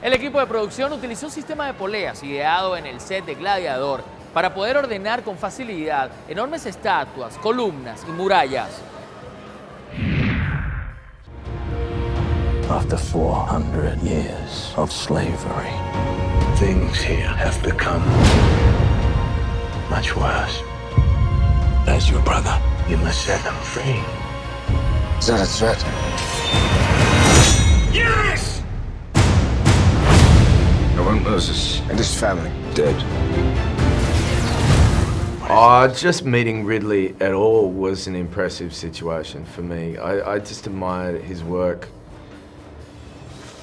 El equipo de producción utilizó un sistema de poleas ideado en el set de Gladiador para poder ordenar con facilidad enormes estatuas, columnas y murallas. After 400 years of slavery, things here have become much worse. As your brother, you must set them free. Is that a threat? Yes! I want Moses and his family dead. Just meeting Ridley at all was an impressive situation for me. I just admired his work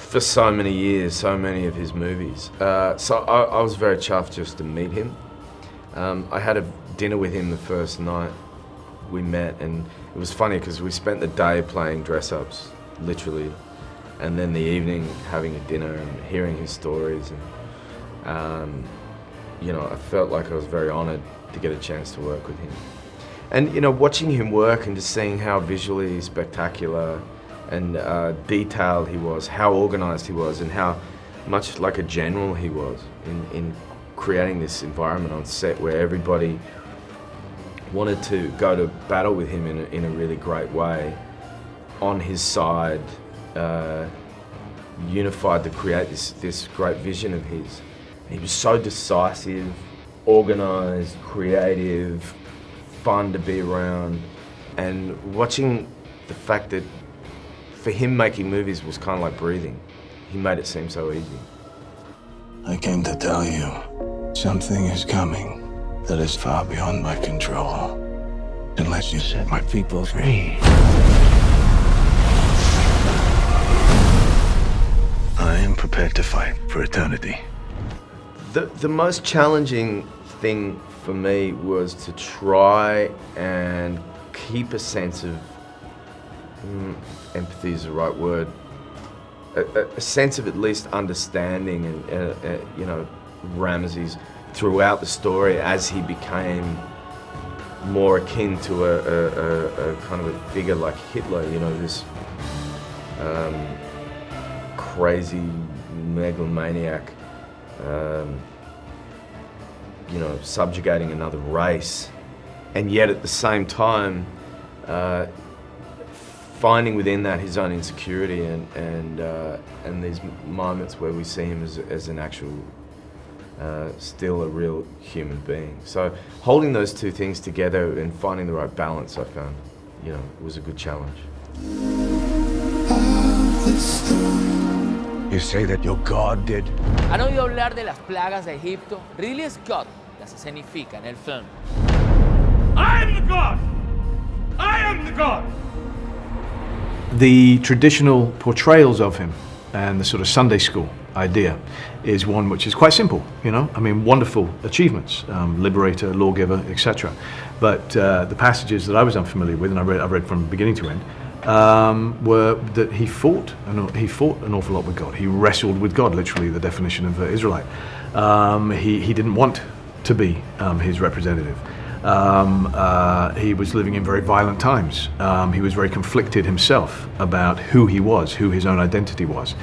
for so many years, so many of his movies. So I was very chuffed just to meet him. I had a dinner with him the first night we met, and it was funny because we spent the day playing dress-ups, literally, and then the evening having a dinner and hearing his stories. And you know, I felt like I was very honored to get a chance to work with him. And you know, watching him work and just seeing how visually spectacular and detailed he was, how organized he was, and how much like a general he was in creating this environment on set where everybody wanted to go to battle with him in a really great way, on his side, unified to create this great vision of his. He was so decisive, organized, creative, fun to be around, and watching the fact that for him making movies was kind of like breathing. He made it seem so easy. I came to tell you, something is coming that is far beyond my control. Unless you set my people free. I am prepared to fight for eternity. The most challenging thing for me was to try and keep a sense of, empathy is the right word, a sense of at least understanding and, you know, Ramses throughout the story as he became more akin to a kind of a figure like Hitler, you know, this crazy megalomaniac, you know, subjugating another race, and yet at the same time finding within that his own insecurity and these moments where we see him as an actual, still a real human being. So holding those two things together and finding the right balance, I found, you know, was a good challenge. You say that your God did? ¿Han oído hablar de las plagas de Egipto? Ridley Scott las escenifica en el film. I am the God! I am the God! The traditional portrayals of him and the sort of Sunday school idea is one which is quite simple, you know? I mean, wonderful achievements, liberator, lawgiver, etc. But the passages that I was unfamiliar with, and I read from beginning to end, were that he fought an awful lot with God. He wrestled with God, literally the definition of Israelite. He didn't want to be his representative. He was living in very violent times. He was very conflicted himself about who he was, who his own identity was.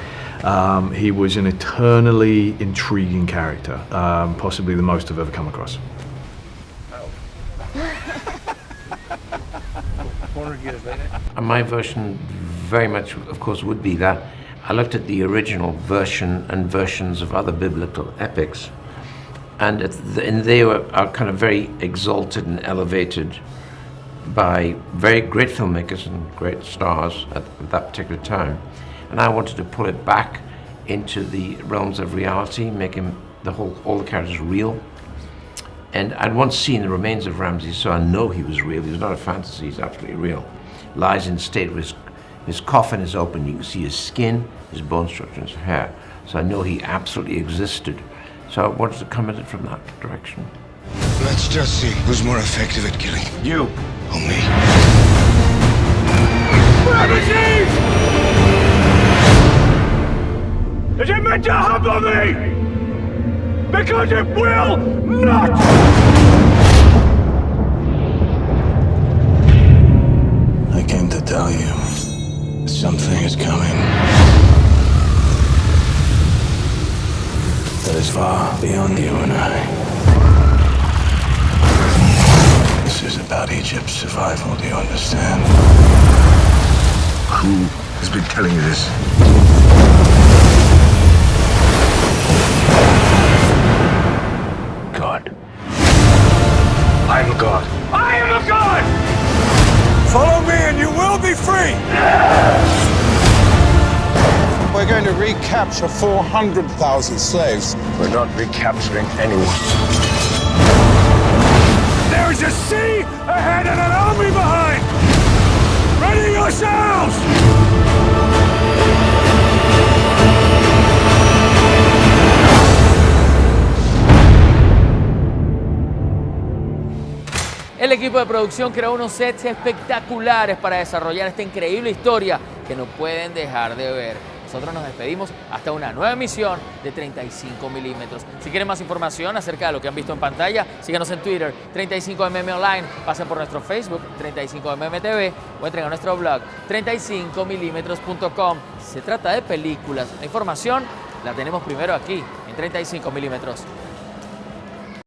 He was an eternally intriguing character, possibly the most I've ever come across. My version very much, of course, would be that I looked at the original version and versions of other biblical epics, and they are kind of very exalted and elevated by very great filmmakers and great stars at that particular time. And I wanted to pull it back into the realms of reality, making all the characters real. And I'd once seen the remains of Ramses, so I know he was real. He was not a fantasy, he's absolutely real. Lies in state, his coffin is open, you can see his skin, his bone structure, and his hair. So I know he absolutely existed. So I wanted to come at it from that direction. Let's just see who's more effective at killing. You. Or me. Ramses! Is it meant to humble me? Because it will not! I came to tell you, something is coming. about Egypt's survival, do you understand? Who has been telling you this? God. I am a god. I am a god! Follow me and you will be free! We're going to recapture 400,000 slaves. We're not recapturing anyone. There is a sea ahead and an army behind! Ready yourselves! El equipo de producción creó unos sets espectaculares para desarrollar esta increíble historia que no pueden dejar de ver. Nosotros nos despedimos hasta una nueva emisión de 35 milímetros. Si quieren más información acerca de lo que han visto en pantalla, síganos en Twitter, 35mm Online, pasen por nuestro Facebook, 35mm TV, o entren a nuestro blog, 35mm.com. Se trata de películas. La información la tenemos primero aquí, en 35 milímetros.